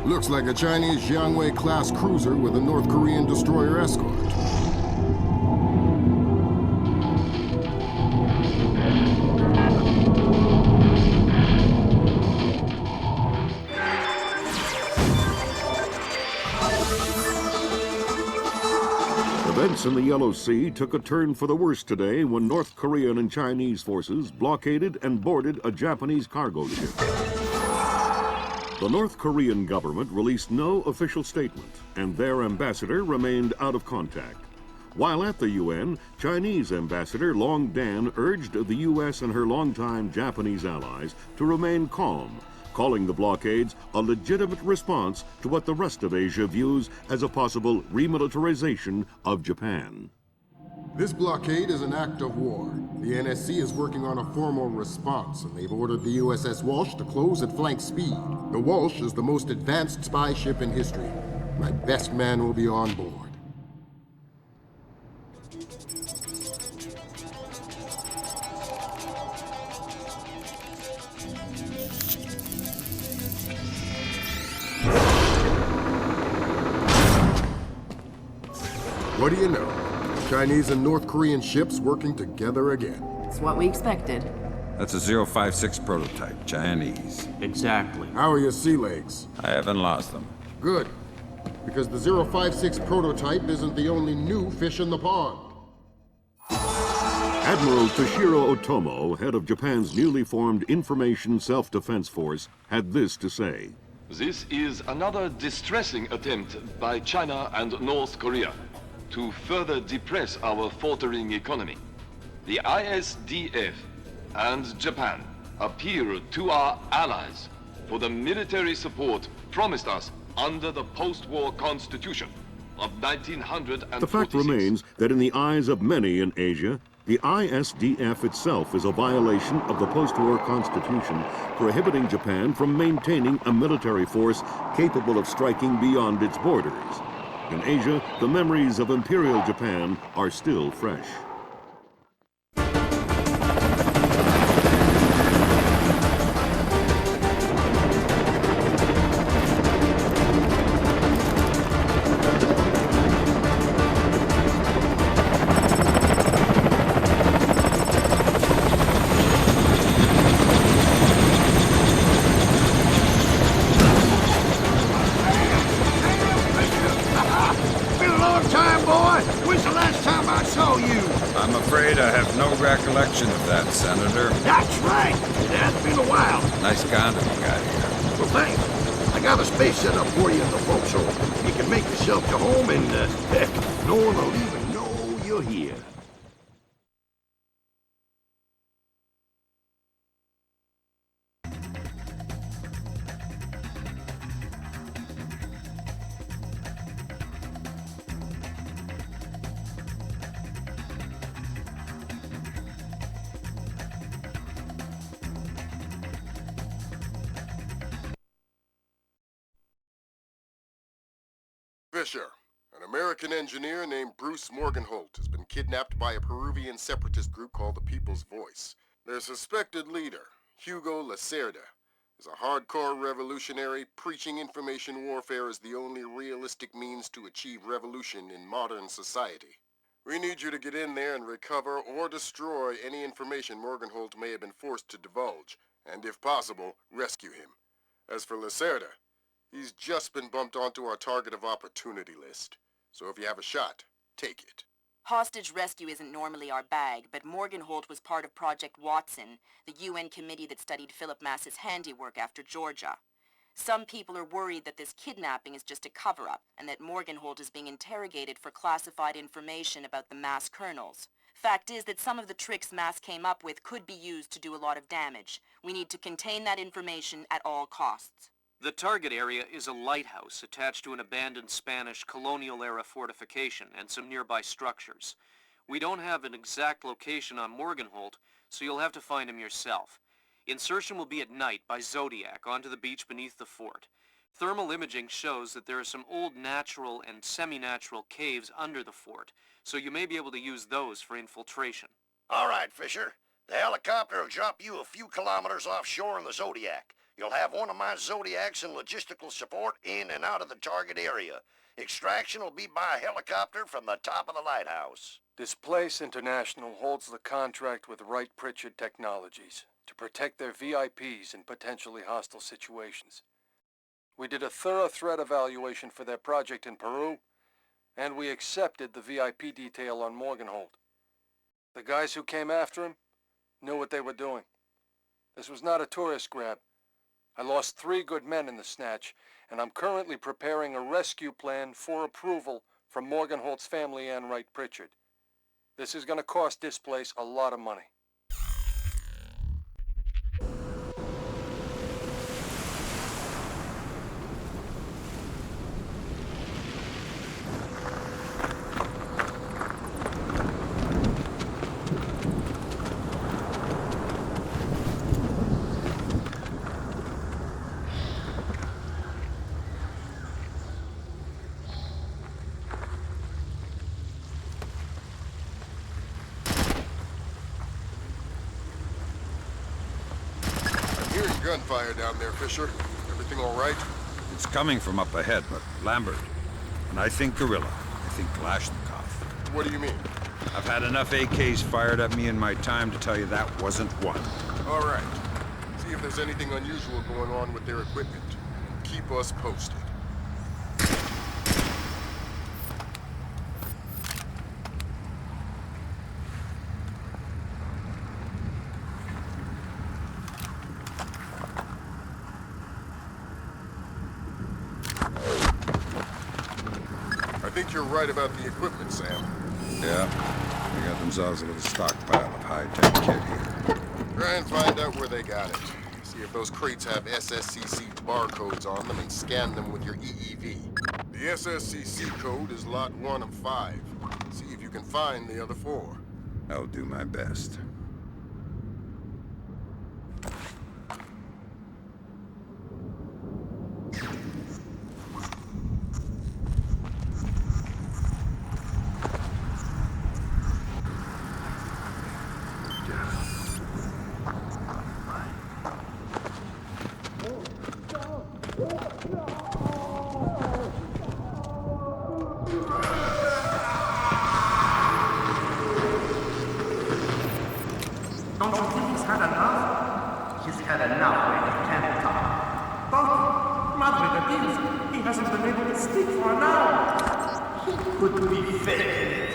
Looks like a Chinese Jiangwei-class cruiser with a North Korean destroyer escort. Events in the Yellow Sea took a turn for the worse today when North Korean and Chinese forces blockaded and boarded a Japanese cargo ship. The North Korean government released no official statement, and their ambassador remained out of contact. While at the UN, Chinese Ambassador Long Dan urged the U.S. and her longtime Japanese allies to remain calm, calling the blockades a legitimate response to what the rest of Asia views as a possible remilitarization of Japan. This blockade is an act of war. The NSC is working on a formal response, and they've ordered the USS Walsh to close at flank speed. The Walsh is the most advanced spy ship in history. My best man will be on board. What do you know? Chinese and North Korean ships working together again. It's what we expected. That's a 056 prototype, Chinese. Exactly. How are your sea legs? I haven't lost them. Good. Because the 056 prototype isn't the only new fish in the pond. Admiral Toshiro Otomo, head of Japan's newly formed Information Self-Defense Force, had this to say. This is another distressing attempt by China and North Korea to further depress our faltering economy. The ISDF and Japan appeal to our allies for the military support promised us under the post-war constitution of 1946. The fact remains that in the eyes of many in Asia, the ISDF itself is a violation of the post-war constitution, prohibiting Japan from maintaining a military force capable of striking beyond its borders. In Asia, the memories of Imperial Japan are still fresh. Recollection of that, Senator. That's right. It has been a while. Nice condom you got here. Well, thanks. I got a space set up for you in the forecastle. You can make yourself to home and, heck, no one will even know you're here. Fisher, an American engineer named Bruce Morgenholt, has been kidnapped by a Peruvian separatist group called the People's Voice. Their suspected leader, Hugo Lacerda, is a hardcore revolutionary preaching information warfare as the only realistic means to achieve revolution in modern society. We need you to get in there and recover or destroy any information Morgenholt may have been forced to divulge, and if possible, rescue him. As for Lacerda, he's just been bumped onto our target of opportunity list. So if you have a shot, take it. Hostage rescue isn't normally our bag, but Morgenholt was part of Project Watson, the UN committee that studied Philip Mass's handiwork after Georgia. Some people are worried that this kidnapping is just a cover-up, and that Morgenholt is being interrogated for classified information about the Mass kernels. Fact is that some of the tricks Mass came up with could be used to do a lot of damage. We need to contain that information at all costs. The target area is a lighthouse attached to an abandoned Spanish colonial-era fortification and some nearby structures. We don't have an exact location on Morgenholt, so you'll have to find him yourself. Insertion will be at night by Zodiac onto the beach beneath the fort. Thermal imaging shows that there are some old natural and semi-natural caves under the fort, so you may be able to use those for infiltration. All right, Fisher. The helicopter will drop you a few kilometers offshore in the Zodiac. You'll have one of my Zodiacs and logistical support in and out of the target area. Extraction will be by helicopter from the top of the lighthouse. Displace International holds the contract with Wright Pritchard Technologies to protect their VIPs in potentially hostile situations. We did a thorough threat evaluation for their project in Peru, and we accepted the VIP detail on Morgenholt. The guys who came after him knew what they were doing. This was not a tourist grab. I lost 3 good men in the snatch, and I'm currently preparing a rescue plan for approval from Morgenholt's family and Wright Pritchard. This is going to cost Displace a lot of money. Hearing gunfire down there, Fisher. Everything all right? It's coming from up ahead, but Lambert. And I think Gorilla. I think Kalashnikov. What do you mean? I've had enough AKs fired at me in my time to tell you that wasn't one. All right. See if there's anything unusual going on with their equipment. Keep us posted. I think you're right about the equipment, Sam. Yeah, they got themselves a little stockpile of high-tech kit here. Try and find out where they got it. See if those crates have SSCC barcodes on them and scan them with your EEV. The SSCC code is lot 1 of 5. See if you can find the other 4. I'll do my best. Don't you think he's had enough? He's had enough where he can't talk. But, madre de Dios, he hasn't been able to speak for an hour. He could be faking it.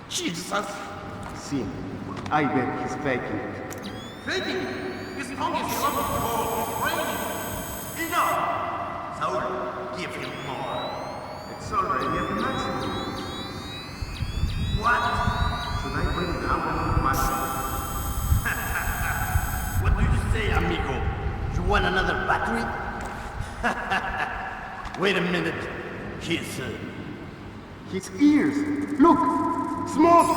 Jesus! See, I bet he's faking it. Faking it? His tongue is full of raining. Enough! Saul, give him more. It's already at the maximum. What? Should I bring down another master? What do you say, amigo? You want another battery? Wait a minute. His ears! Look! Smoke!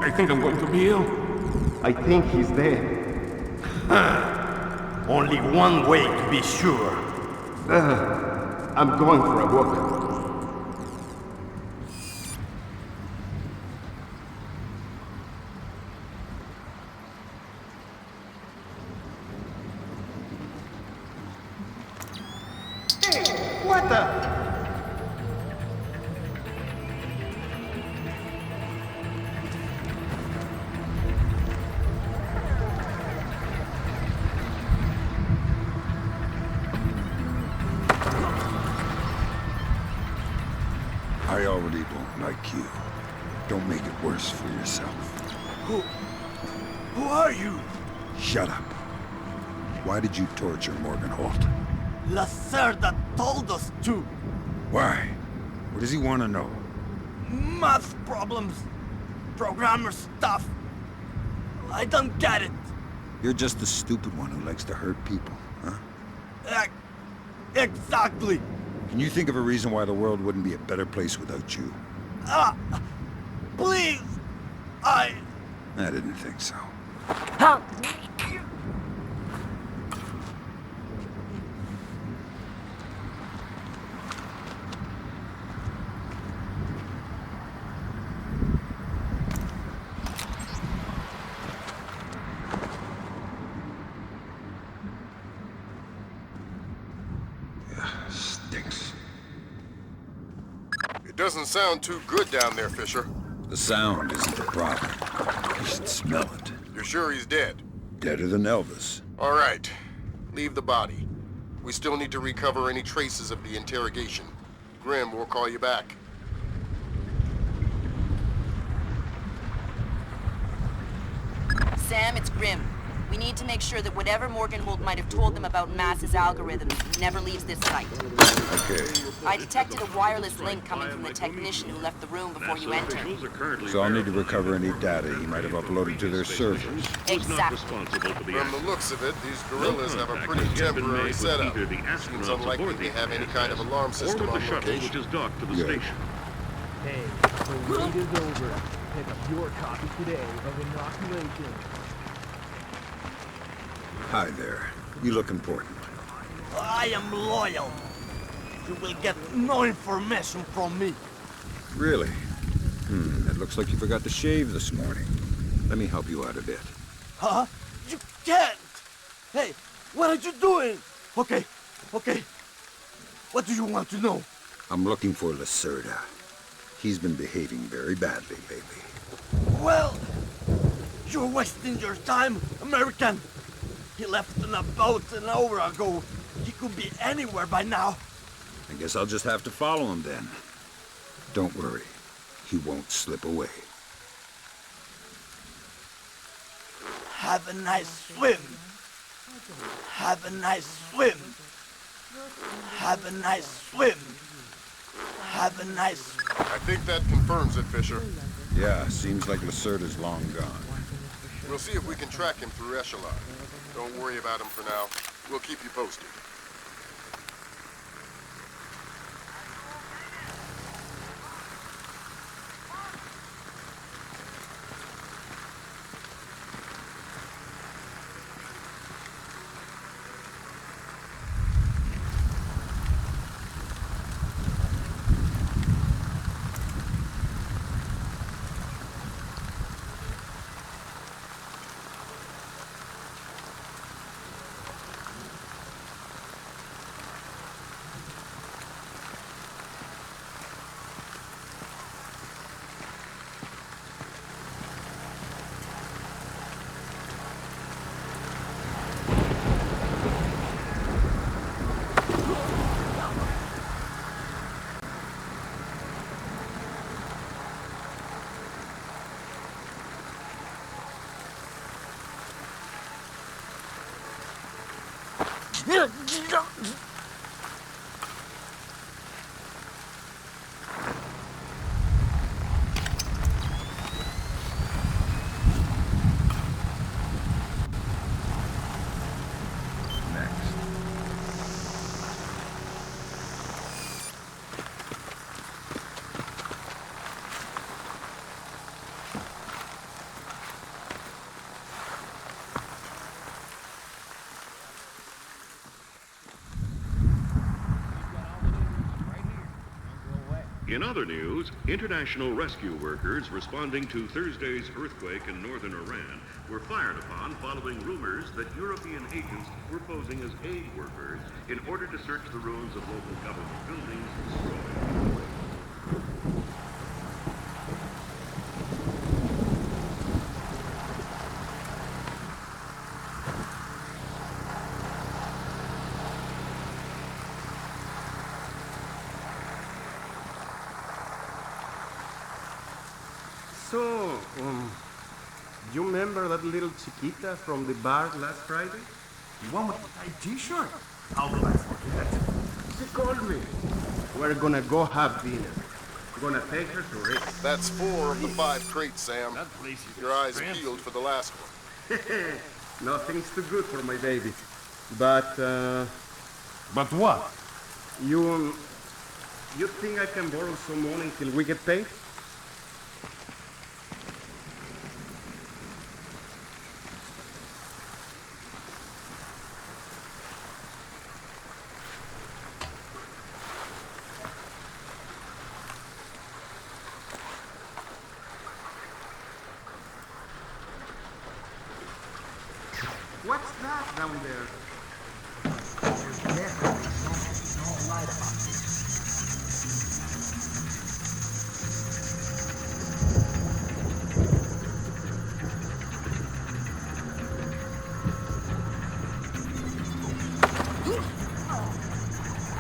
I think I'm going to be ill. I think he's dead. Only one way to be sure. I'm going for a walk. Hey, what the? I already don't like you. Don't make it worse for yourself. Who are you? Shut up. Why did you torture Morgan Holt? Lacerda told us to. Why? What does he want to know? Math problems. Programmer stuff. I don't get it. You're just the stupid one who likes to hurt people, huh? Exactly. Can you think of a reason why the world wouldn't be a better place without you? Please. I didn't think so. Huh? Stinks. It doesn't sound too good down there, Fisher. The sound isn't the problem. You should smell it. You're sure he's dead? Deader than Elvis. All right. Leave the body. We still need to recover any traces of the interrogation. Grim, we'll call you back. Sam, it's Grim. We need to make sure that whatever Morgan Holt might have told them about Mass's algorithms never leaves this site. Okay. I detected a wireless link coming from the technician who left the room before you entered. So I'll need to recover any data he might have uploaded to their servers. Exactly. From the looks of it, these guerrillas have a pretty temporary setup. Seems unlikely they have any kind of alarm system on location. Good. Hey, the wait is over. Pick up your copy today of Inoculation. Hi there. You look important. I am loyal. You will get no information from me. Really? It looks like you forgot to shave this morning. Let me help you out a bit. Huh? You can't! Hey, what are you doing? Okay. What do you want to know? I'm looking for Lacerda. He's been behaving very badly lately. Well, you're wasting your time, American. He left in a boat an hour ago. He could be anywhere by now. I guess I'll just have to follow him then. Don't worry. He won't slip away. Have a nice swim. Have a nice swim. Have a nice swim. Have a nice... I think that confirms it, Fisher. Yeah, seems like Lacerda's long gone. We'll see if we can track him through Echelon. Don't worry about him for now. We'll keep you posted. In other news, international rescue workers responding to Thursday's earthquake in northern Iran were fired upon following rumors that European agents were posing as aid workers in order to search the ruins of local government buildings destroyed. So, you remember that little chiquita from the bar last Friday? You want with the tight t-shirt? I'll gladly forget. She called me. We're gonna go have dinner. We're gonna take her to race. That's 4 of the 5 crates, Sam. That place is Your eyes expensive. peeled for the last one. Nothing's too good for my baby. But, But what? you think I can borrow some money till we get paid? What's that down there? There's definitely no light about this.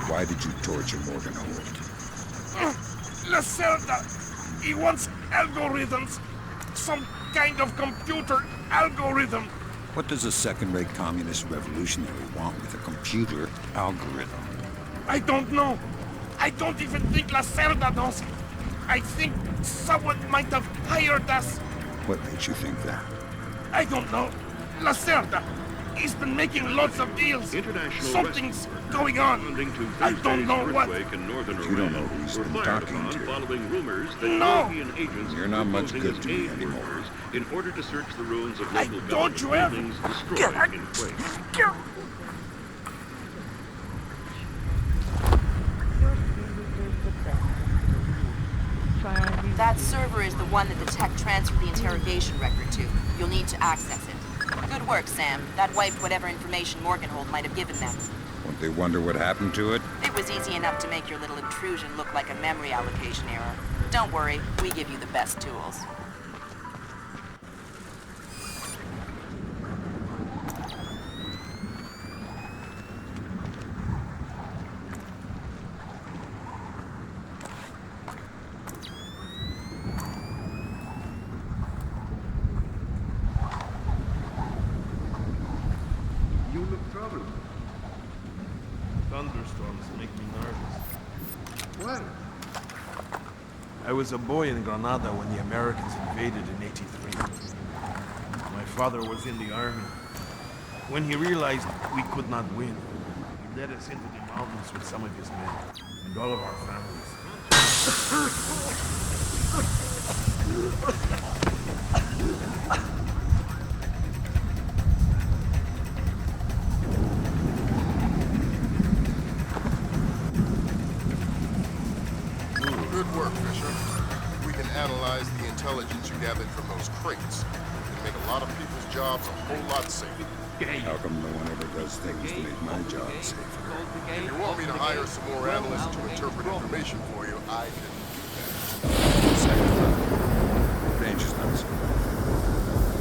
Why did you torture Morgan Holt? Lacerda! He wants algorithms. Some kind of computer algorithm. What does a second-rate communist revolutionary want with a computer algorithm? I don't know. I don't even think Lacerda knows. I think someone might have hired us. What makes you think that? I don't know. Lacerda. He's been making lots of deals. International Something's rescue going on. responding to I don't know what. earthquake in northern You don't know Iran who he's were been fired talking upon to. following rumors that No. European agents You're not much posing good as to me aid anymore. workers in order to search the ruins of I local told government you every- buildings destroyed in quake. That server is the one that the tech transferred the interrogation record to. You'll need to access it. Good work, Sam. That wiped whatever information Morganhold might have given them. Won't they wonder what happened to it? It was easy enough to make your little intrusion look like a memory allocation error. Don't worry, we give you the best tools. You look troubled. Thunderstorms make me nervous. Well, I was a boy in Granada when the Americans invaded in '83. My father was in the army. When he realized we could not win, he led us into the mountains with some of his men and all of our families. Good work, Fisher. We can analyze the intelligence you gathered from those crates. It can make a lot of people's jobs a whole lot safer. How come no one ever does things to make my job safer? If you want me to hire some more analysts to interpret information for you, I can do Second thought. Range is not so bad.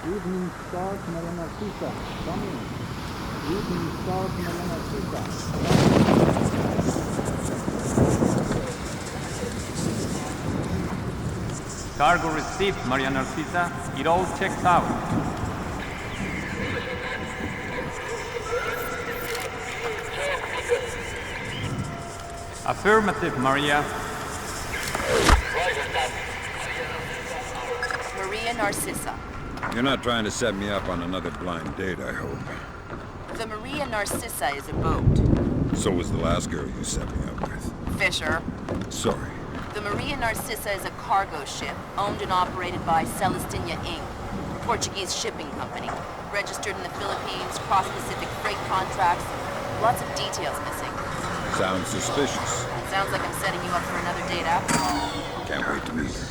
Evening Star to Maria Narcisa. Come in. Evening Star to Maria Narcisa. Cargo received, Maria Narcisa. It all checks out. Affirmative, Maria. Maria Narcissa. You're not trying to set me up on another blind date, I hope. The Maria Narcissa is a boat. So was the last girl you set me up with. Fisher. Sorry. The Maria Narcissa is a cargo ship owned and operated by Celestina Inc., a Portuguese shipping company. Registered in the Philippines, cross-Pacific freight contracts. Lots of details missing. Sounds suspicious. Sounds like I'm setting you up for another date after all. Can't wait to meet her.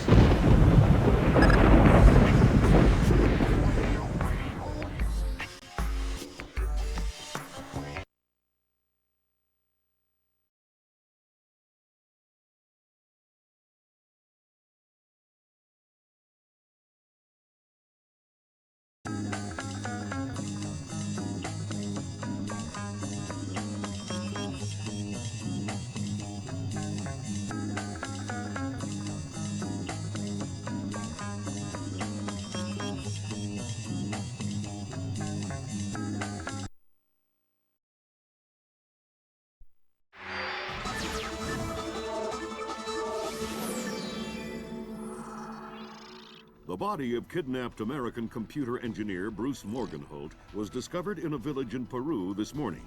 The body of kidnapped American computer engineer Bruce Morgenholt was discovered in a village in Peru this morning.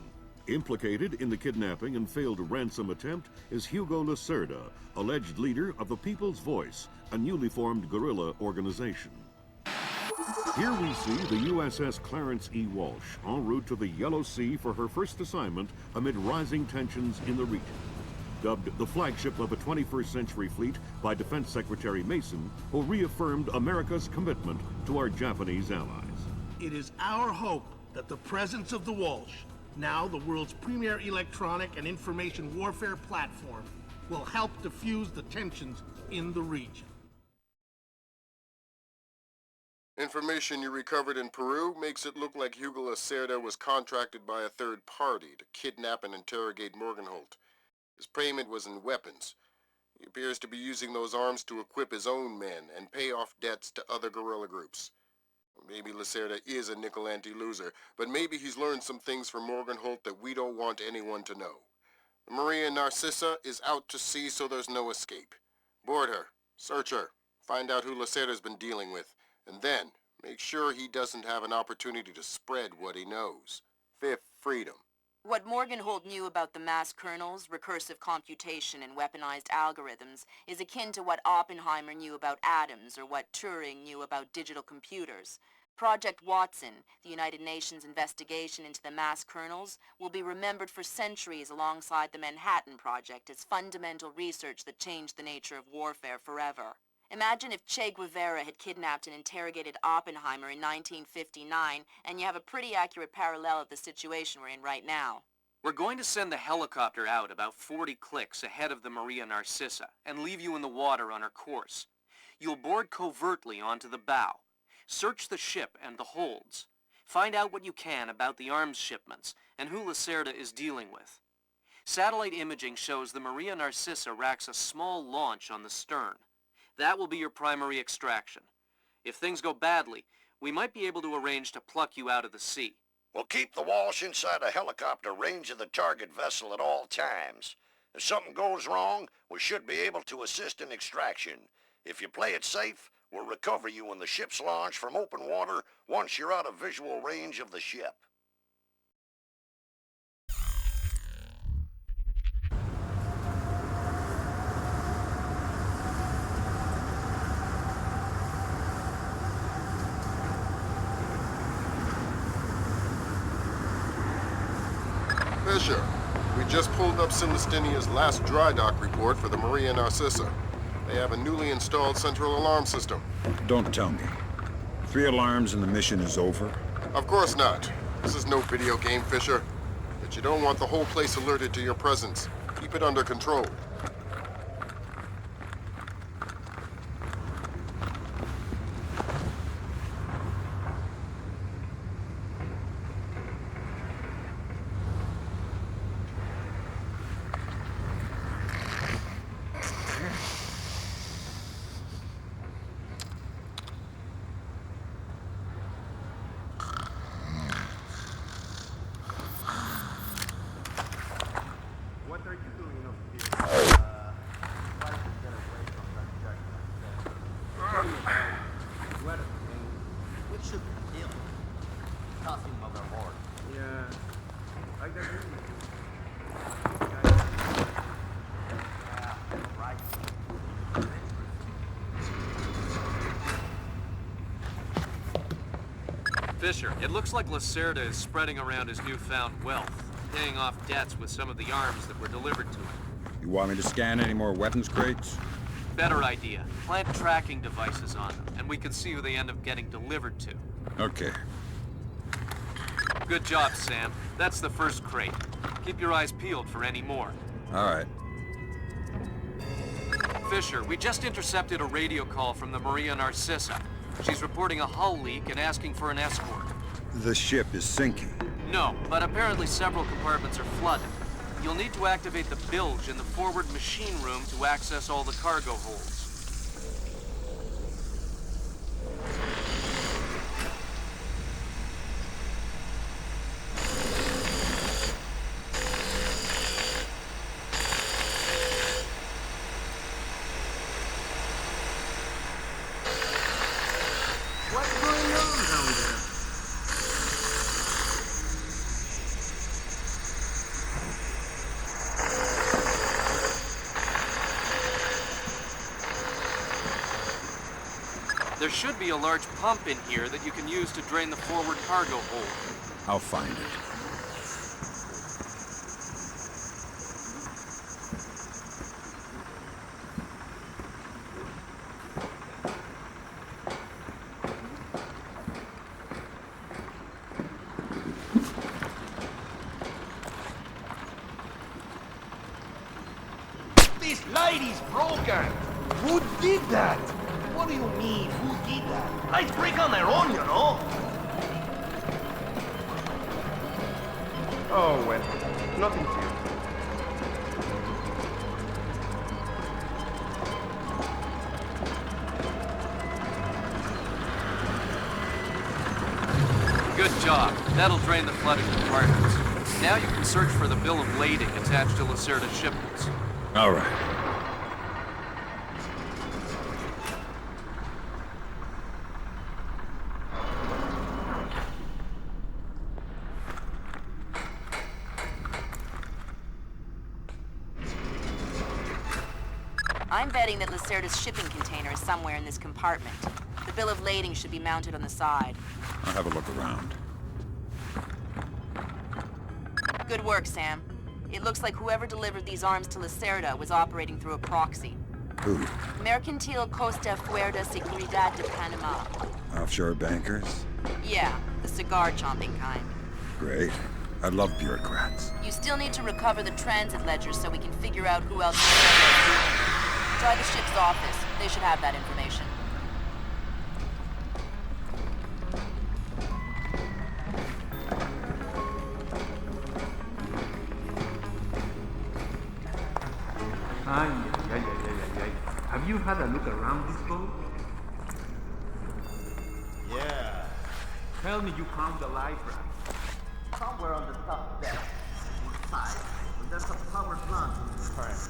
Implicated in the kidnapping and failed ransom attempt is Hugo Lacerda, alleged leader of the People's Voice, a newly formed guerrilla organization. Here we see the USS Clarence E. Walsh en route to the Yellow Sea for her first assignment amid rising tensions in the region. Dubbed the flagship of a 21st century fleet by Defense Secretary Mason, who reaffirmed America's commitment to our Japanese allies. It is our hope that the presence of the Walsh, now the world's premier electronic and information warfare platform, will help diffuse the tensions in the region. Information you recovered in Peru makes it look like Hugo Lacerda was contracted by a third party to kidnap and interrogate Morgenholt. His payment was in weapons. He appears to be using those arms to equip his own men and pay off debts to other guerrilla groups. Maybe Lacerda is a nickel anti-loser, but maybe he's learned some things from Morgenholt that we don't want anyone to know. Maria Narcissa is out to sea, so there's no escape. Board her, search her, find out who Lacerda's been dealing with, and then make sure he doesn't have an opportunity to spread what he knows. Fifth freedom. What Morgenholt knew about the mass kernels, recursive computation, and weaponized algorithms is akin to what Oppenheimer knew about atoms or what Turing knew about digital computers. Project Watson, the United Nations investigation into the mass kernels, will be remembered for centuries alongside the Manhattan Project as fundamental research that changed the nature of warfare forever. Imagine if Che Guevara had kidnapped and interrogated Oppenheimer in 1959, and you have a pretty accurate parallel of the situation we're in right now. We're going to send the helicopter out about 40 clicks ahead of the Maria Narcissa and leave you in the water on her course. You'll board covertly onto the bow. Search the ship and the holds. Find out what you can about the arms shipments and who Lacerda is dealing with. Satellite imaging shows the Maria Narcissa racks a small launch on the stern. That will be your primary extraction. If things go badly, we might be able to arrange to pluck you out of the sea. We'll keep the Walsh inside a helicopter range of the target vessel at all times. If something goes wrong, we should be able to assist in extraction. If you play it safe, we'll recover you when the ship's launched from open water once you're out of visual range of the ship. Fisher, we just pulled up Celestinia's last dry dock report for the Maria Narcissa. They have a newly installed central alarm system. Don't tell me. 3 alarms and the mission is over? Of course not. This is no video game, Fisher. But you don't want the whole place alerted to your presence. Keep it under control. Fisher, it looks like Lacerda is spreading around his newfound wealth, paying off debts with some of the arms that were delivered to him. You want me to scan any more weapons crates? Better idea. Plant tracking devices on them, and we can see who they end up getting delivered to. Okay. Good job, Sam. That's the first crate. Keep your eyes peeled for any more. All right. Fisher, we just intercepted a radio call from the Maria Narcissa. She's reporting a hull leak and asking for an escort. The ship is sinking. No, but apparently several compartments are flooded. You'll need to activate the bilge in the forward machine room to access all the cargo holds. What's going on down there? There should be a large pump in here that you can use to drain the forward cargo hold. I'll find it. This light is broken! Who did that? What do you mean, who did that? Lights break on their own, you know? Oh, well, nothing to you. Good job. That'll drain the flooded compartments. Now you can search for the bill of lading attached to Lacerda's shipments. All right. I'm betting that Lacerda's shipping container is somewhere in this compartment. The bill of lading should be mounted on the side. I'll have a look around. Good work, Sam. It looks like whoever delivered these arms to Lacerda was operating through a proxy. Who? Mercantil Costa Fuerza Seguridad de Panama. Offshore bankers? Yeah, the cigar-chomping kind. Great. I love bureaucrats. You still need to recover the transit ledger so we can figure out who else is doing. Try the ship's office. They should have that information. Have you had a look around this boat? Yeah. Tell me you found the life raft. Somewhere on the top deck, inside, there's a power plant in this current.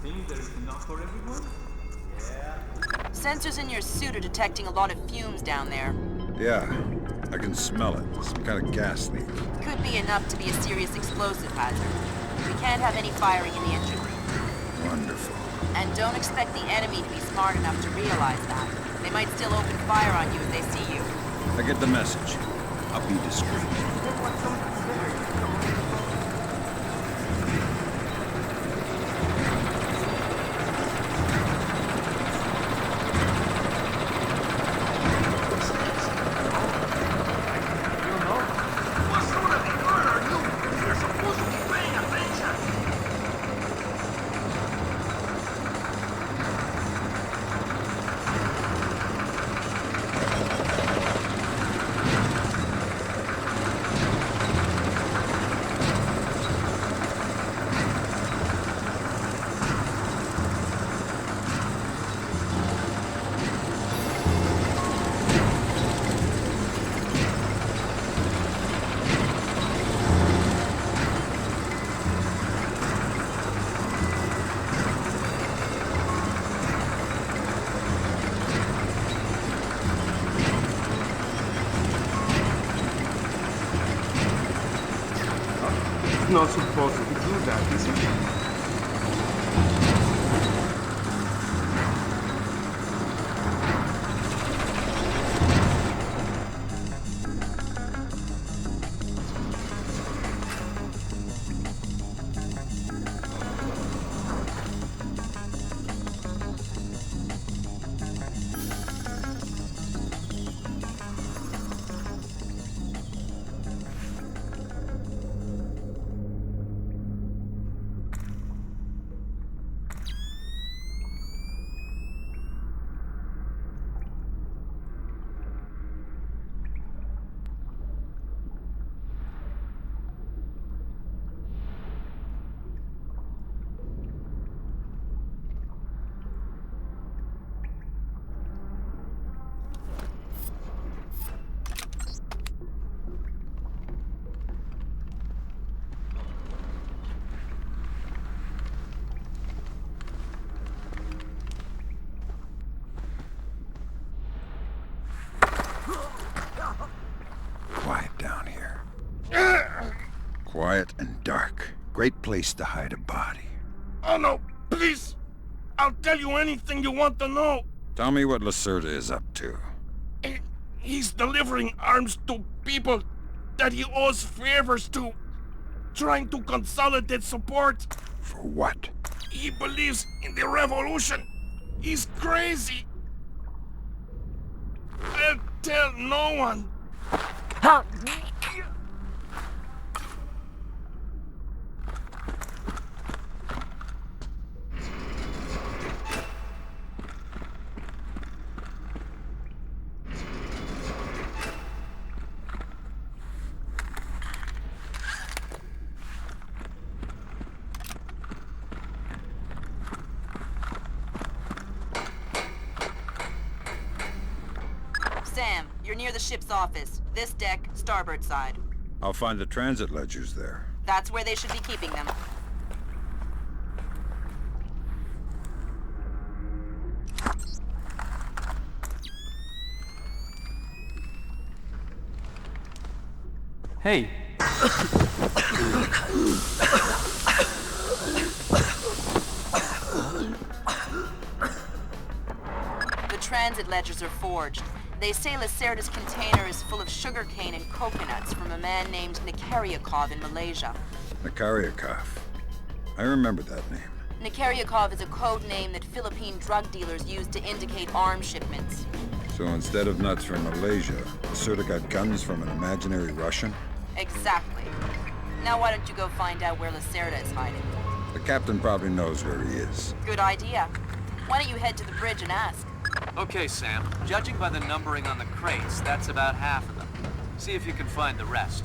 Think there is enough for everyone? Yeah. Sensors in your suit are detecting a lot of fumes down there. Yeah, I can smell it. Some kind of gas leak. Could be enough to be a serious explosive hazard. We can't have any firing in the engine room. Wonderful. And don't expect the enemy to be smart enough to realize that. They might still open fire on you if they see you. I get the message. I'll be discreet. Not supposed to do that, is it? quiet and dark. Great place to hide a body. Oh no, please! I'll tell you anything you want to know. Tell me what Lacerda is up to. He's delivering arms to people that he owes favors to. Trying to consolidate support. For what? He believes in the revolution. He's crazy. I'll tell no one. Sam, you're near the ship's office. This deck, starboard side. I'll find the transit ledgers there. That's where they should be keeping them. Hey. The transit ledgers are forged. They say Lacerda's container is full of sugarcane and coconuts from a man named Nikaryakov in Malaysia. Nikaryakov. I remember that name. Nikaryakov is a code name that Philippine drug dealers use to indicate arms shipments. So instead of nuts from Malaysia, Lacerda got guns from an imaginary Russian? Exactly. Now why don't you go find out where Lacerda is hiding? The captain probably knows where he is. Good idea. Why don't you head to the bridge and ask? Okay, Sam. Judging by the numbering on the crates, that's about half of them. See if you can find the rest.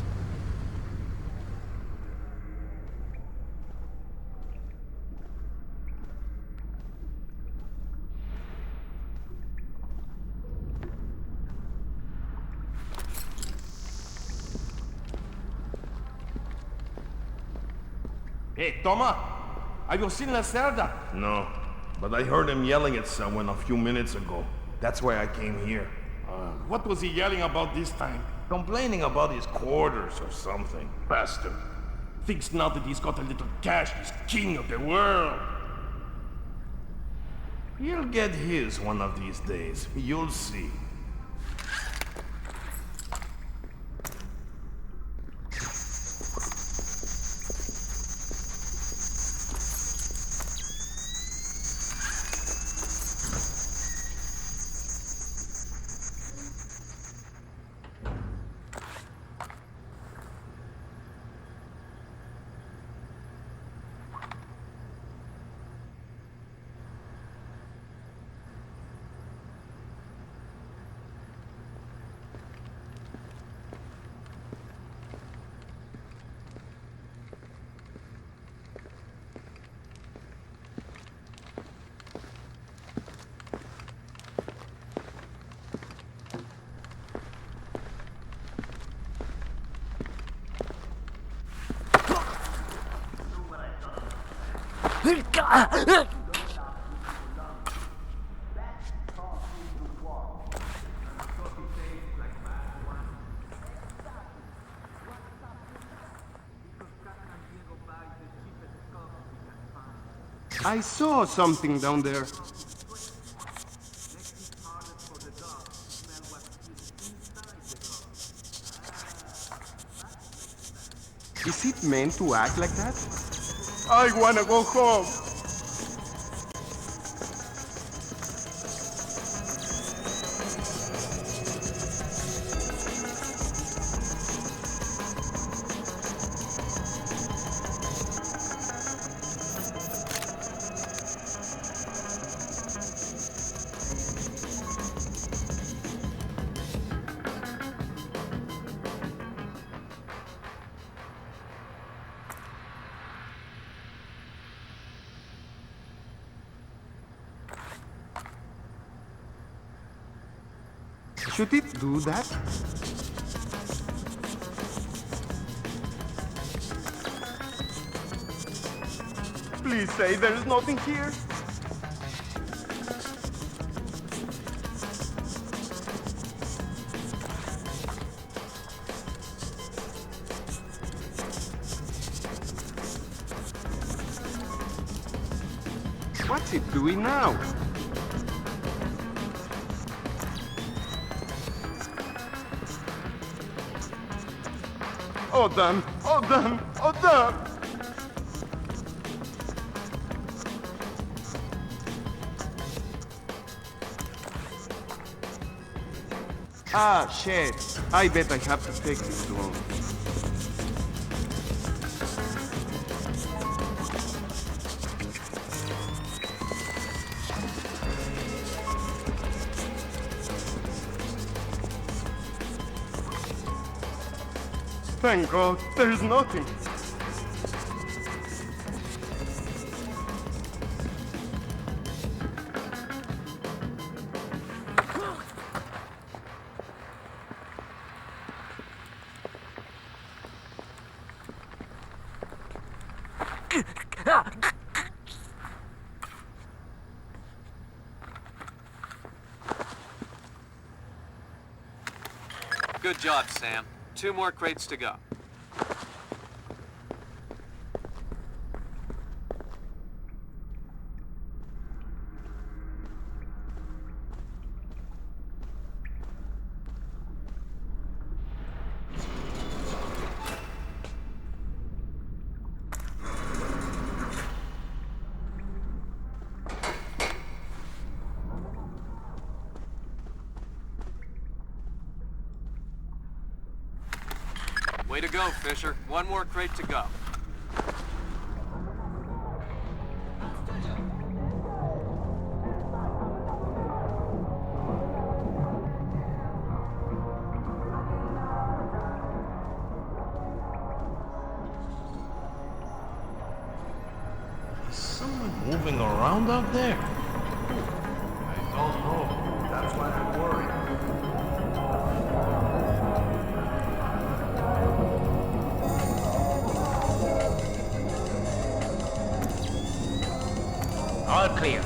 Hey, Toma! Have you seen Lacerda? No, but I heard him yelling at someone a few minutes ago. That's why I came here. What was he yelling about this time? Complaining about his quarters or something. Bastard. Thinks now that he's got a little cash, he's king of the world. He'll get his one of these days. You'll see. I saw something down there. Is it meant to act like that? I wanna go home. Should it do that? Please say there's nothing here. it doing now? All done! All done! All done! Ah, shit. I bet I have to take this drone. Thank God, there's nothing. Good job, Sam. 2 more crates to go. Way to go, Fisher. 1 more crate to go. Is someone moving around out there? I don't know. That's why I'm worried. All clear.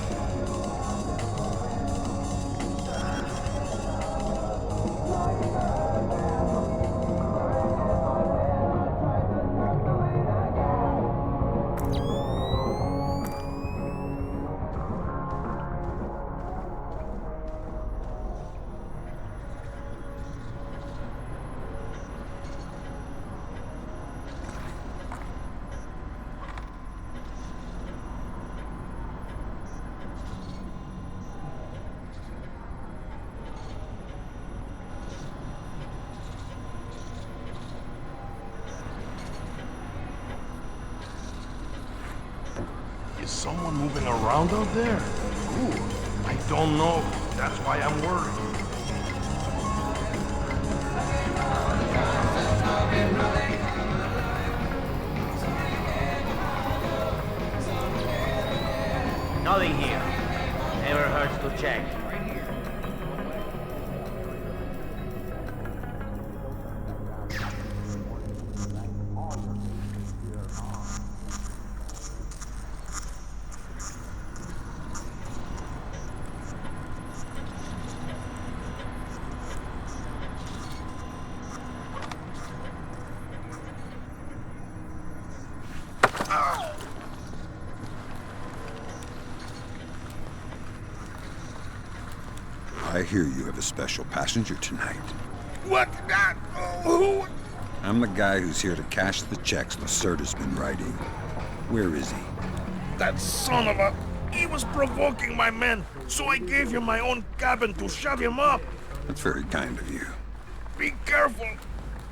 Is someone moving around out there? Ooh, I don't know. That's why I'm worried. Nothing here. Never hurts to check. I hear you have a special passenger tonight. What? Who? I'm the guy who's here to cash the checks Lacerda's been writing. Where is he? That son of a... He was provoking my men, so I gave him my own cabin to shut him up. That's very kind of you. Be careful.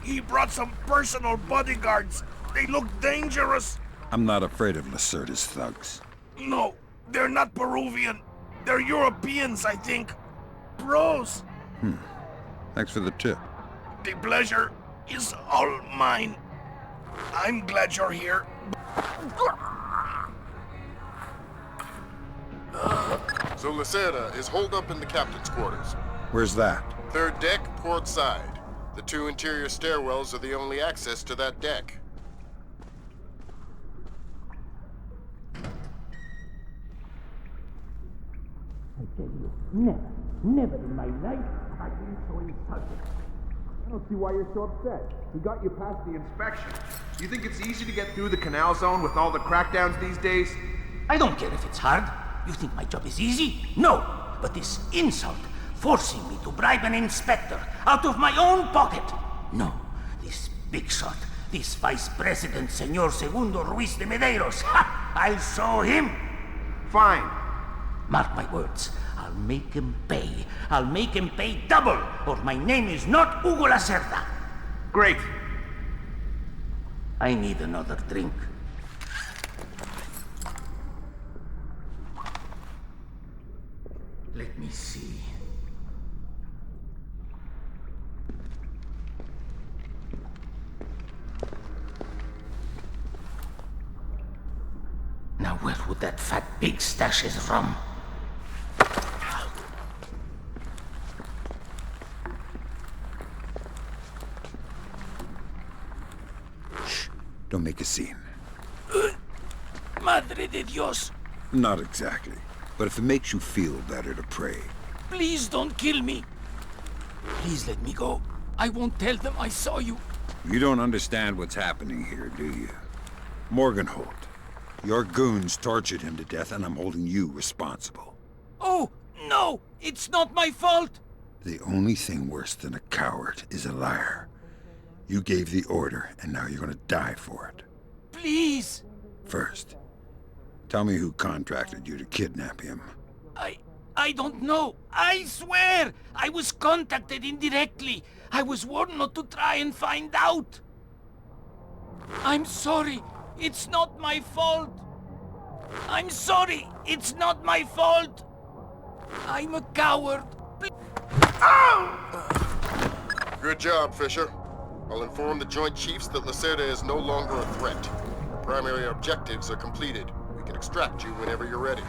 He brought some personal bodyguards. They look dangerous. I'm not afraid of Lacerda's thugs. No, they're not Peruvian. They're Europeans, I think. Bros. Thanks for the tip. The pleasure is all mine. I'm glad you're here. So Lacerda is holed up in the captain's quarters. Where's that? 3rd deck, port side. The 2 interior stairwells are the only access to that deck. I tell you, never in my life have I been so insulted. I don't see why you're so upset. We got you past the inspection. Do you think it's easy to get through the canal zone with all the crackdowns these days? I don't care if it's hard. You think my job is easy? No, but this insult, forcing me to bribe an inspector out of my own pocket. No, this big shot, this Vice President, Senor Segundo Ruiz de Medeiros. Ha! I'll show him. Fine. Mark my words. I'll make him pay. I'll make him pay double, or my name is not Hugo Lacerda. Great. I need another drink. Let me see. Now where would that fat pig stash his rum? Shh. Don't make a scene. Madre de Dios. Not exactly. But if it makes you feel better to pray. Please don't kill me. Please let me go. I won't tell them I saw you. You don't understand what's happening here, do you? Morgenholt. Your goons tortured him to death, and I'm holding you responsible. Oh, no! It's not my fault! The only thing worse than a coward is a liar. You gave the order, and now you're gonna die for it. Please! First, tell me who contracted you to kidnap him. I don't know. I swear! I was contacted indirectly. I was warned not to try and find out. I'm sorry. It's not my fault. I'm sorry. It's not my fault. I'm a coward. Good job, Fisher. I'll inform the Joint Chiefs that Lacerda is no longer a threat. Primary objectives are completed. We can extract you whenever you're ready.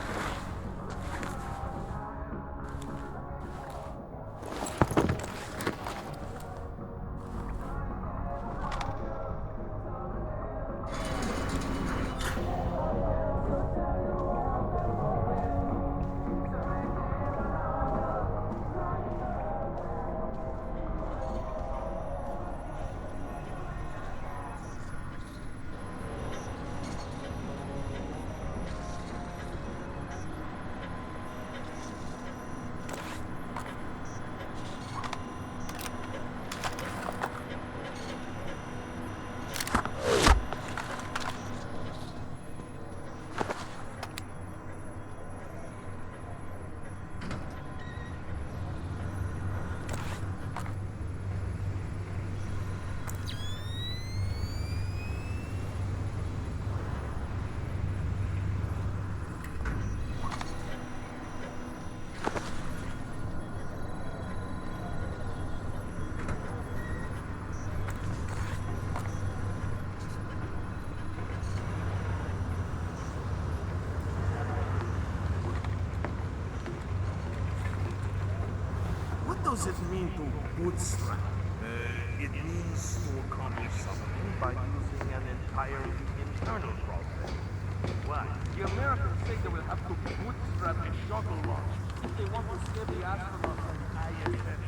What does it mean to bootstrap? It means to accomplish something by using an entirely internal process. Why? The Americans say they will have to bootstrap a shuttle launch if they want to save the astronauts on ISS.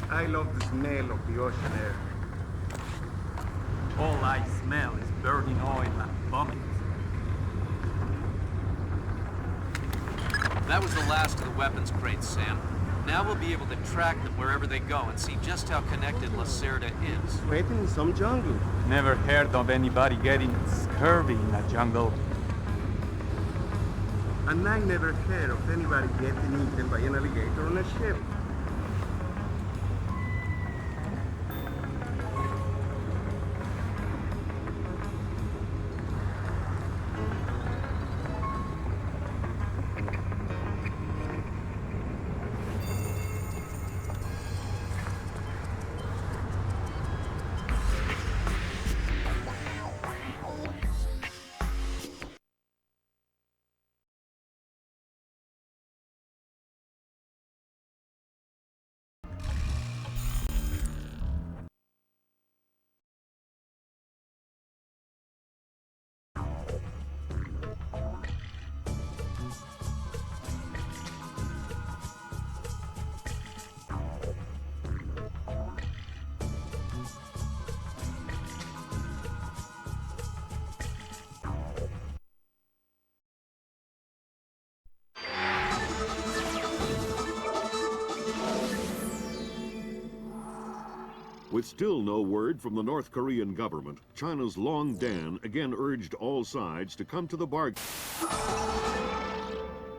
I love the smell of the ocean air. All I smell is burning oil and vomit. That was the last of the weapons crates, Sam. Now we'll be able to track them wherever they go and see just how connected Lacerda is. Waiting in some jungle. Never heard of anybody getting scurvy in a jungle. And I never heard of anybody getting eaten by an alligator on a ship. With still no word from the North Korean government, China's Long Dan again urged all sides to come to the bargain.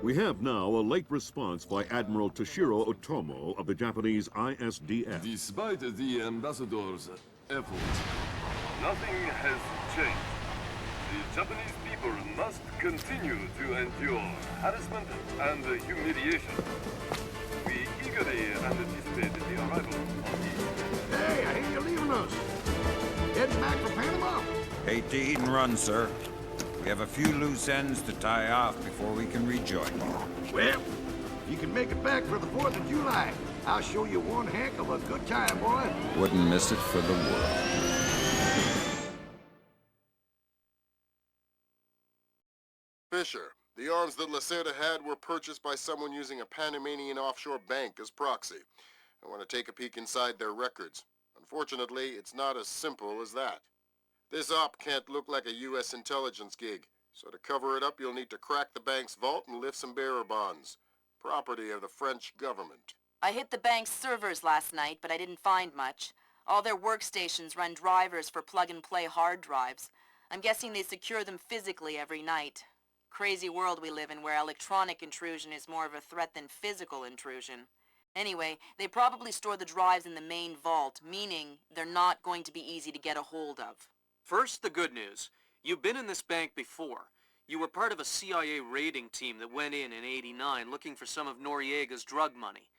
We have now a late response by Admiral Toshiro Otomo of the Japanese ISDF. Despite the ambassador's efforts, nothing has changed. The Japanese people must continue to endure harassment and humiliation. We eagerly anticipate the arrival of the... Hey, I hear you're leaving us. Heading back for Panama? Hate to eat and run, sir. We have a few loose ends to tie off before we can rejoin you. Well, you can make it back for the 4th of July. I'll show you one heck of a good time, boy. Wouldn't miss it for the world. Fisher, the arms that Lacerda had were purchased by someone using a Panamanian offshore bank as proxy. I want to take a peek inside their records. Unfortunately, it's not as simple as that. This op can't look like a U.S. intelligence gig, so to cover it up, you'll need to crack the bank's vault and lift some bearer bonds. Property of the French government. I hit the bank's servers last night, but I didn't find much. All their workstations run drivers for plug-and-play hard drives. I'm guessing they secure them physically every night. Crazy world we live in where electronic intrusion is more of a threat than physical intrusion. Anyway, they probably store the drives in the main vault, meaning they're not going to be easy to get a hold of. First, the good news. You've been in this bank before. You were part of a CIA raiding team that went in '89 looking for some of Noriega's drug money.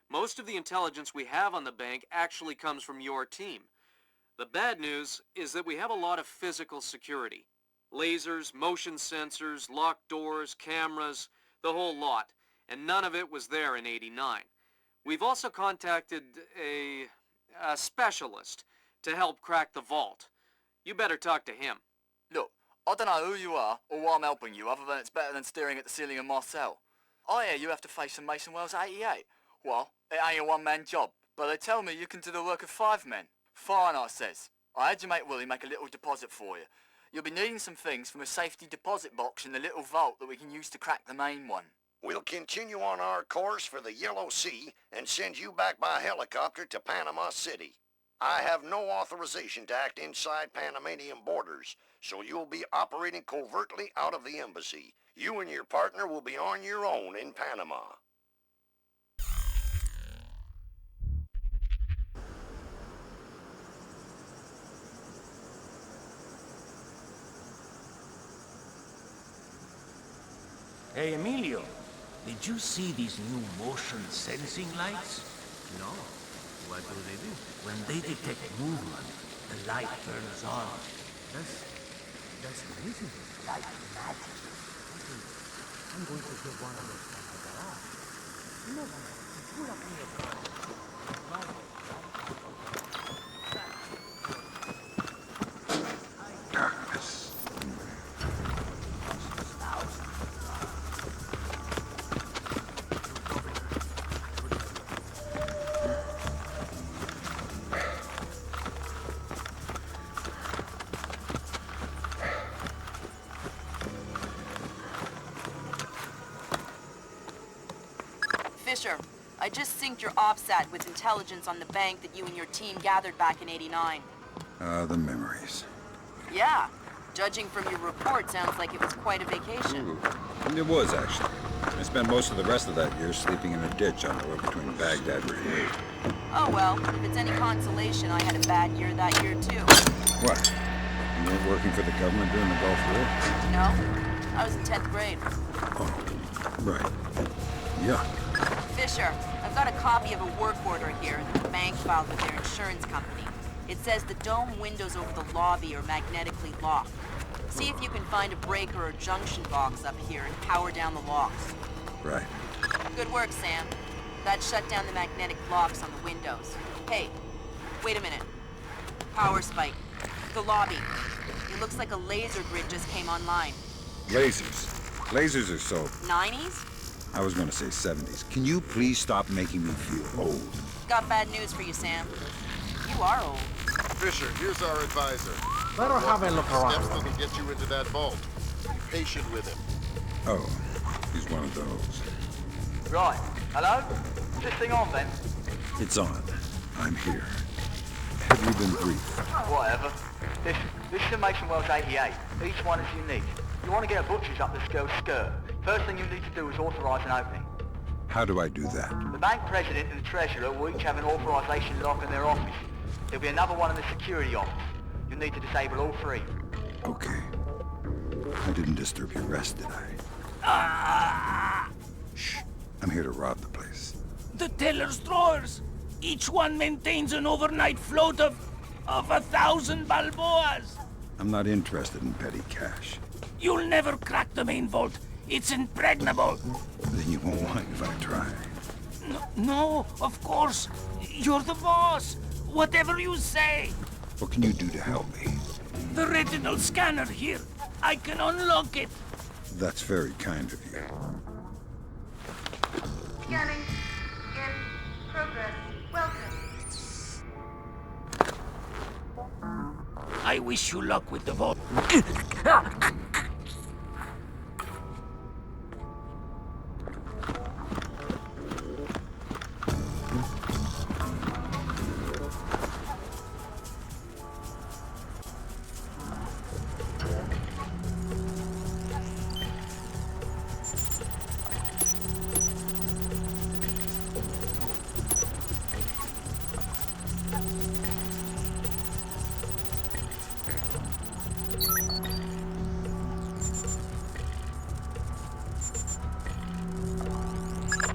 Most of the intelligence we have on the bank actually comes from your team. The bad news is that we have a lot of physical security. Lasers, motion sensors, locked doors, cameras, the whole lot. And none of it was there in '89. We've also contacted a specialist to help crack the vault. You better talk to him. Look, I don't know who you are or why I'm helping you, other than it's better than staring at the ceiling in my cell. I hear you have to face some Mason Wells 88. Well, it ain't a one-man job, but they tell me you can do the work of 5 men. Fine, I says. I had your mate Willie make a little deposit for you. You'll be needing some things from a safety deposit box in the little vault that we can use to crack the main one. We'll continue on our course for the Yellow Sea and send you back by helicopter to Panama City. I have no authorization to act inside Panamanian borders, so you'll be operating covertly out of the embassy. You and your partner will be on your own in Panama. Hey, Emilio, did you see these new motion sensing lights? No. What do they do? When they detect movement, the light turns on. That's amazing. Like magic. I'm going to get one of those from the garage. You know what? Pull up in your car. Fisher, I just synced your OPSAT with intelligence on the bank that you and your team gathered back in '89. The memories. Yeah. Judging from your report, sounds like it was quite a vacation. Ooh. It was, actually. I spent most of the rest of that year sleeping in a ditch on the road between Baghdad and Kuwait. Oh well, if it's any consolation, I had a bad year that year too. What? You weren't working for the government during the Gulf War? No, I was in 10th grade. Oh, right. Yuck. Fisher, I've got a copy of a work order here that the bank filed with their insurance company. It says the dome windows over the lobby are magnetically locked. See if you can find a breaker or junction box up here and power down the locks. Right. Good work, Sam. That shut down the magnetic locks on the windows. Hey, wait a minute. Power spike. The lobby. It looks like a laser grid just came online. Lasers. Lasers are so... 90s? I was going to say 70s. Can you please stop making me feel old? Got bad news for you, Sam. You are old. Fisher, here's our advisor. Let her have a look around. Steps that'll get you into that vault. Be patient with him. Oh, he's one of those. Right. Hello? Is this thing on then? It's on. I'm here. Have you been briefed? Whatever. This is a Mason Wells 88. Each one is unique. You want to get a butcher's up this girl's skirt. First thing you need to do is authorize an opening. How do I do that? The bank president and the treasurer will each have an authorization lock in their office. There'll be another one in the security office. You'll need to disable all three. Okay. I didn't disturb your rest, did I? Shh. I'm here to rob the place. The teller's drawers. Each one maintains an overnight float of 1,000 balboas. I'm not interested in petty cash. You'll never crack the main vault. It's impregnable. Then you won't mind if I try. No, of course. You're the boss. Whatever you say. What can you do to help me? The retinal scanner here. I can unlock it. That's very kind of you. Scanning. In progress. Welcome. I wish you luck with the vault.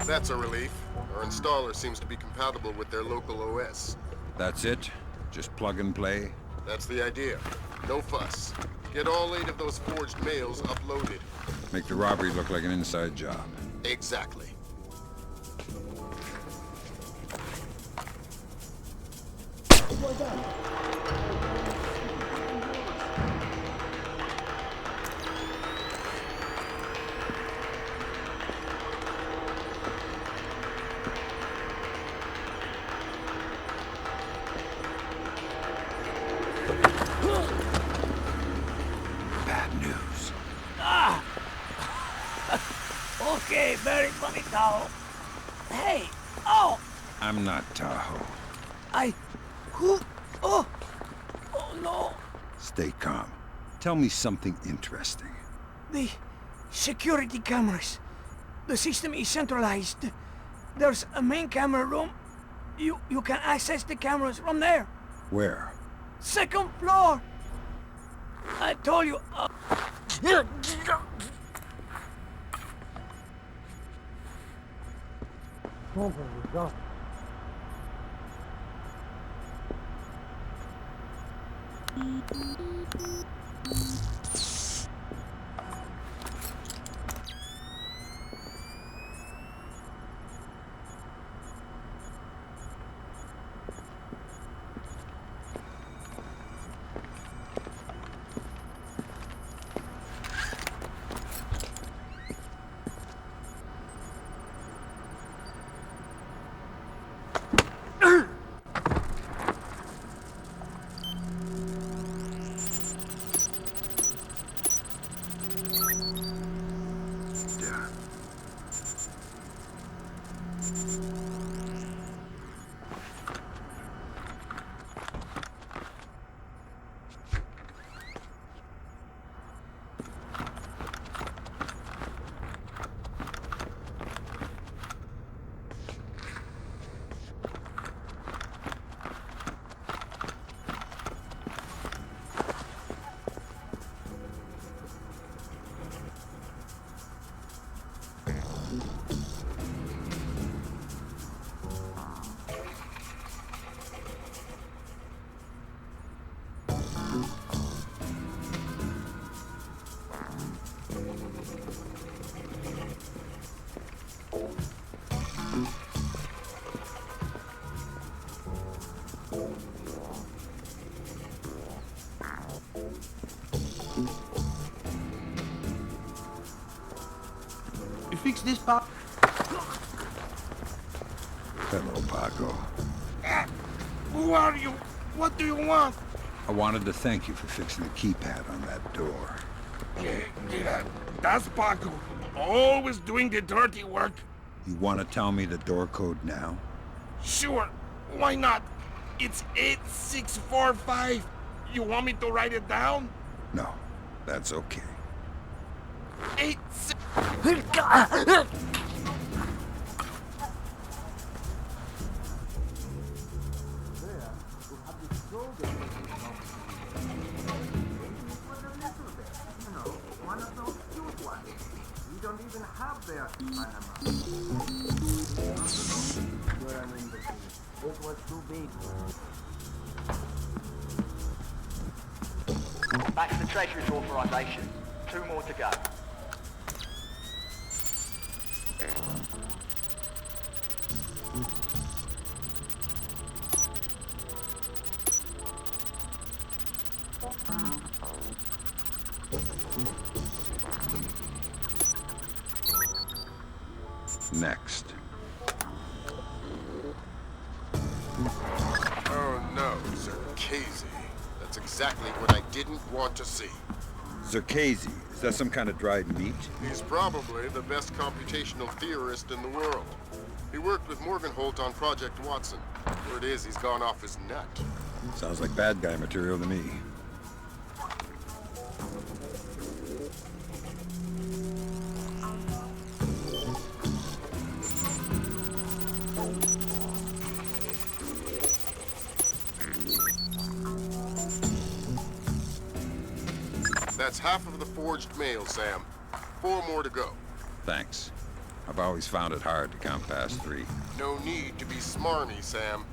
That's a relief. Our installer seems to be compatible with their local OS. That's it? Just plug and play? That's the idea. No fuss. Get all 8 of those forged mails uploaded. Make the robbery look like an inside job. Exactly. Bad news. Okay, very funny, Tahoe. Hey, oh! I'm not Tahoe. Oh no. Stay calm. Tell me something interesting. The security cameras. The system is centralized. There's a main camera room. You can access the cameras from there. Where? Second floor. I told you. You fix this, Pop? Hello, Paco. Who are you? What do you want? I wanted to thank you for fixing the keypad on that door. Yeah, that's Paco. Always doing the dirty work. You want to tell me the door code now? Sure, why not? It's 8645. You want me to write it down? No, that's okay. 86... We don't even have their Panama. You're an imbecile. It was too big. Back to the Treasury's authorization. 2 more to go. Next. Oh no, Zerkazy. That's exactly what I didn't want to see. Zerkazy, is that some kind of dried meat? He's probably the best computational theorist in the world. He worked with Morgenholt on Project Watson. Word is, he's gone off his nut. Sounds like bad guy material to me. That's half of the forged mail, Sam. 4 more to go. Thanks. I've always found it hard to count past 3. No need to be smarmy, Sam.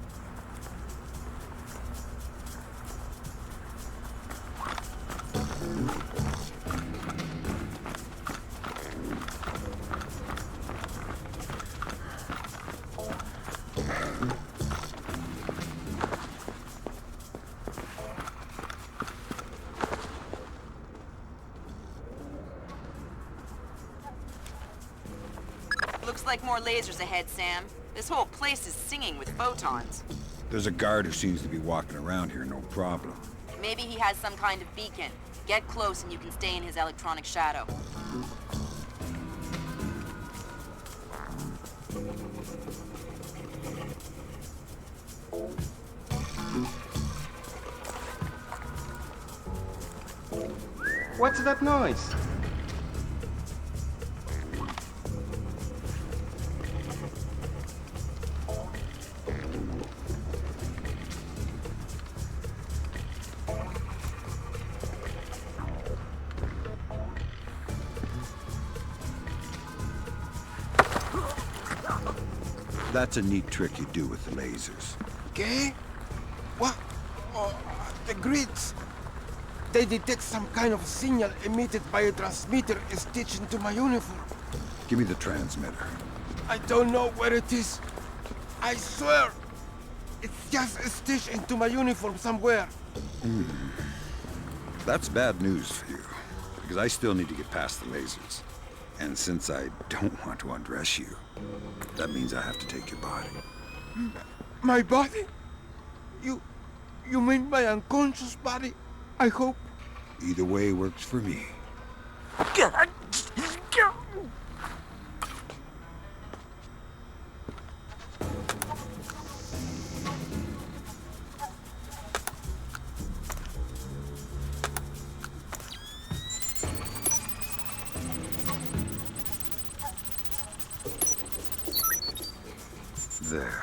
Looks like more lasers ahead, Sam. This whole place is singing with photons. There's a guard who seems to be walking around here, no problem. Maybe he has some kind of beacon. Get close and you can stay in his electronic shadow. What's that noise? That's a neat trick you do with the lasers. Okay? What? Oh, the grids. They detect some kind of signal emitted by a transmitter stitched into my uniform. Give me the transmitter. I don't know where it is. I swear. It's just stitched into my uniform somewhere. That's bad news for you, because I still need to get past the lasers. And since I don't want to undress you, that means I have to take your body. My body? You mean my unconscious body? I hope. Either way works for me. There.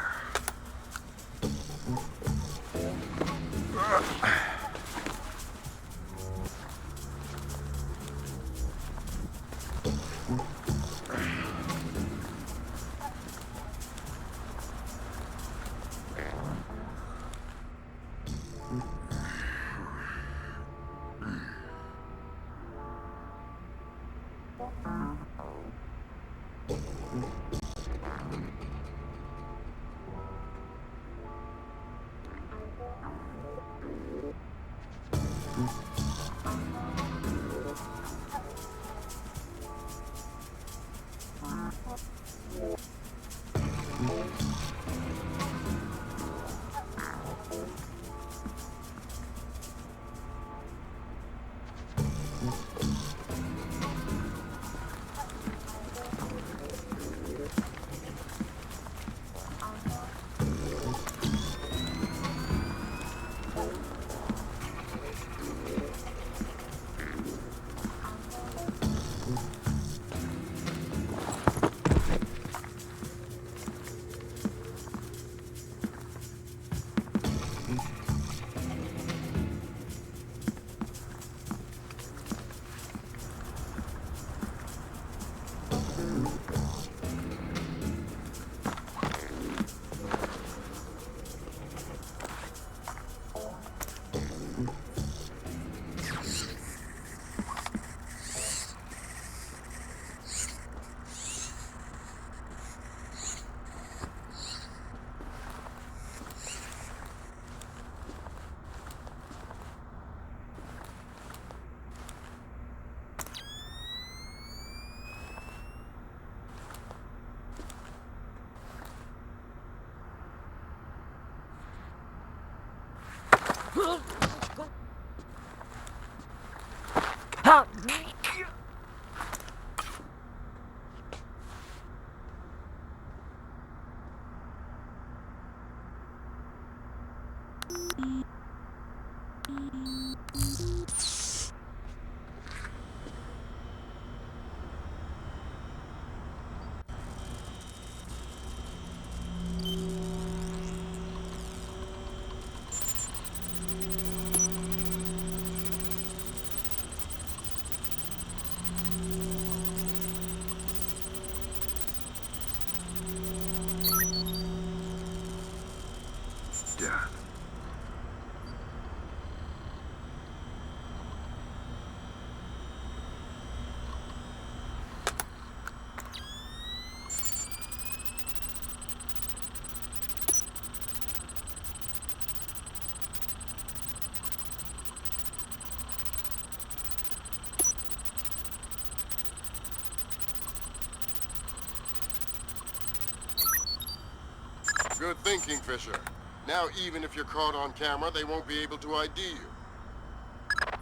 Good thinking, Fisher. Now, even if you're caught on camera, they won't be able to ID you.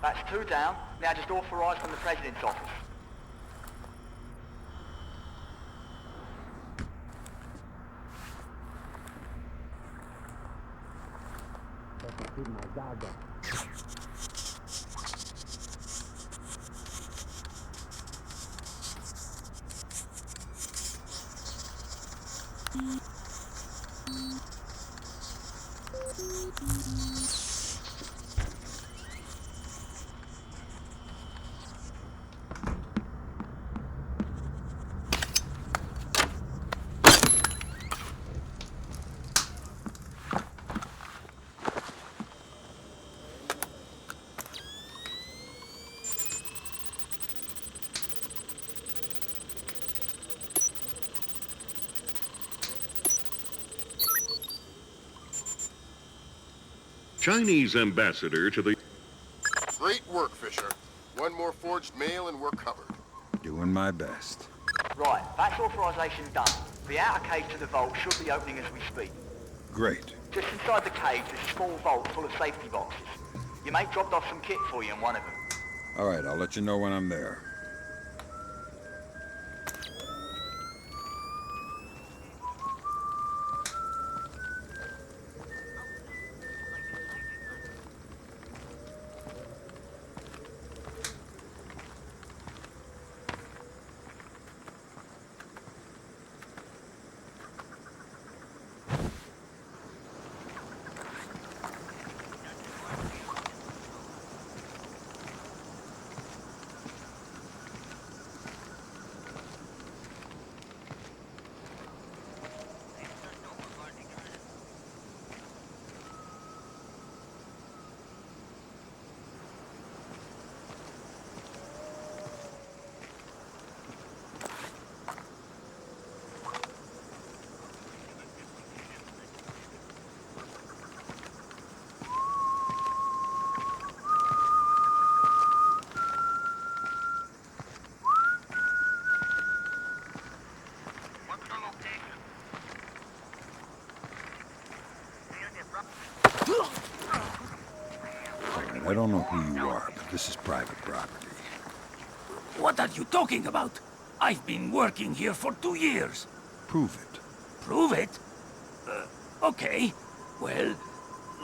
That's 2 down. Now just authorise from the President's office. Chinese ambassador to the... Great work, Fisher. One more forged mail and we're covered. Doing my best. Right, that's authorisation done. The outer cage to the vault should be opening as we speak. Great. Just inside the cage, there's a small vault full of safety boxes. Your mate dropped off some kit for you in one of them. All right, I'll let you know when I'm there. I don't know who you are, but this is private property. What are you talking about? I've been working here for 2 years. Prove it. Prove it? Okay. Well,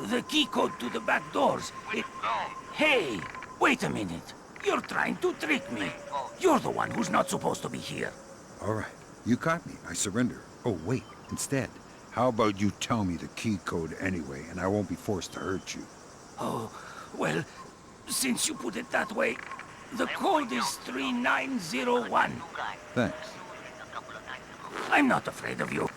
the key code to the back doors, Hey, wait a minute. You're trying to trick me. You're the one who's not supposed to be here. All right, you caught me. I surrender. Oh, wait, instead, how about you tell me the key code anyway, and I won't be forced to hurt you? Oh, well, since you put it that way, the code is 3901. Thanks. I'm not afraid of you.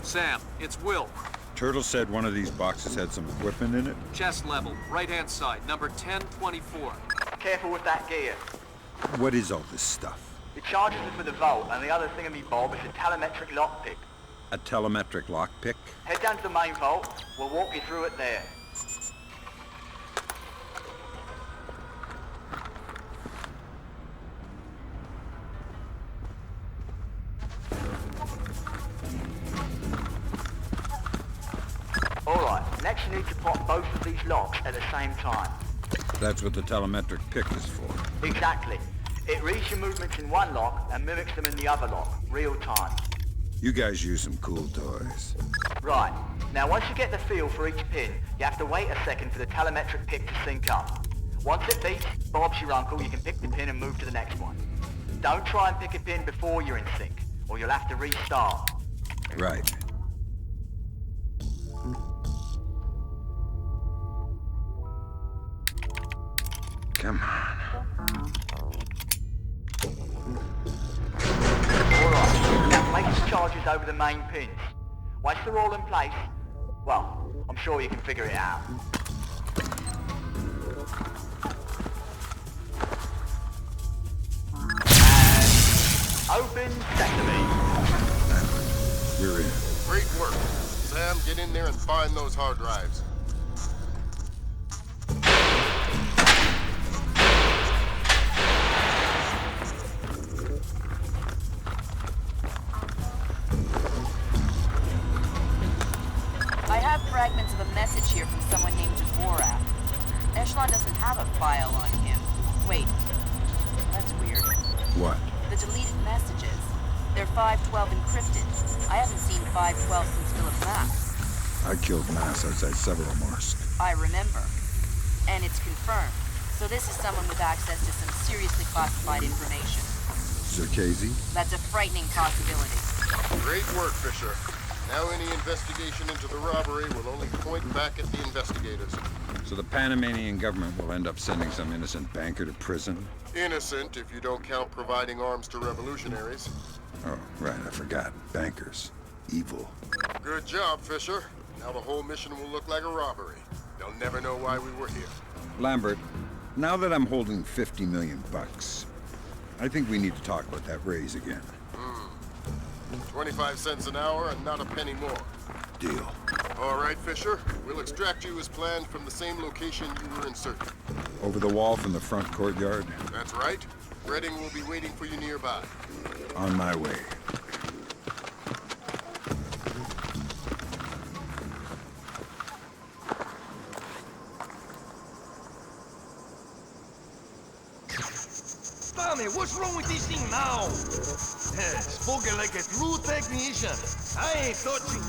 Sam, it's Will. Turtle said one of these boxes had some equipment in it? Chest level, right-hand side, number 1024. Careful with that gear. What is all this stuff? The charges are for the vault, and the other thingamy-bob is a telemetric lockpick. A telemetric lockpick? Head down to the main vault. We'll walk you through it there. Alright, next you need to pop both of these locks at the same time. That's what the telemetric pick is for. Exactly. It reads your movements in one lock and mimics them in the other lock, real time. You guys use some cool toys. Right. Now once you get the feel for each pin, you have to wait a second for the telemetric pick to sync up. Once it beeps, Bob's your uncle, you can pick the pin and move to the next one. Don't try and pick a pin before you're in sync, or you'll have to restart. Right. Come on. Alright, now place the charges over the main pins. Once they're all in place, well, I'm sure you can figure it out. And open sesame. You're in. Great work. Sam, get in there and find those hard drives. I have fragments of a message here from someone named Dvorak. Echelon doesn't have a file on him. Wait, that's weird. What? The deleted messages. They're 512 encrypted. I haven't seen 512 since Philip Mass. I killed Mass outside Severomorsk. I remember. And it's confirmed. So this is someone with access to some seriously classified information. Zerkazy? That's a frightening possibility. Great work, Fisher. Now any investigation into the robbery will only point back at the investigators. So the Panamanian government will end up sending some innocent banker to prison? Innocent if you don't count providing arms to revolutionaries. Oh, right, I forgot. Bankers. Evil. Good job, Fisher. Now the whole mission will look like a robbery. They'll never know why we were here. Lambert, now that I'm holding 50 million bucks, I think we need to talk about that raise again. 25 cents an hour and not a penny more. Deal. All right, Fisher. We'll extract you as planned from the same location you were inserted. Over the wall from the front courtyard? That's right. Redding will be waiting for you nearby. On my way. Tommy, what's wrong with this thing now? Spoken like a true technician. I ain't touching.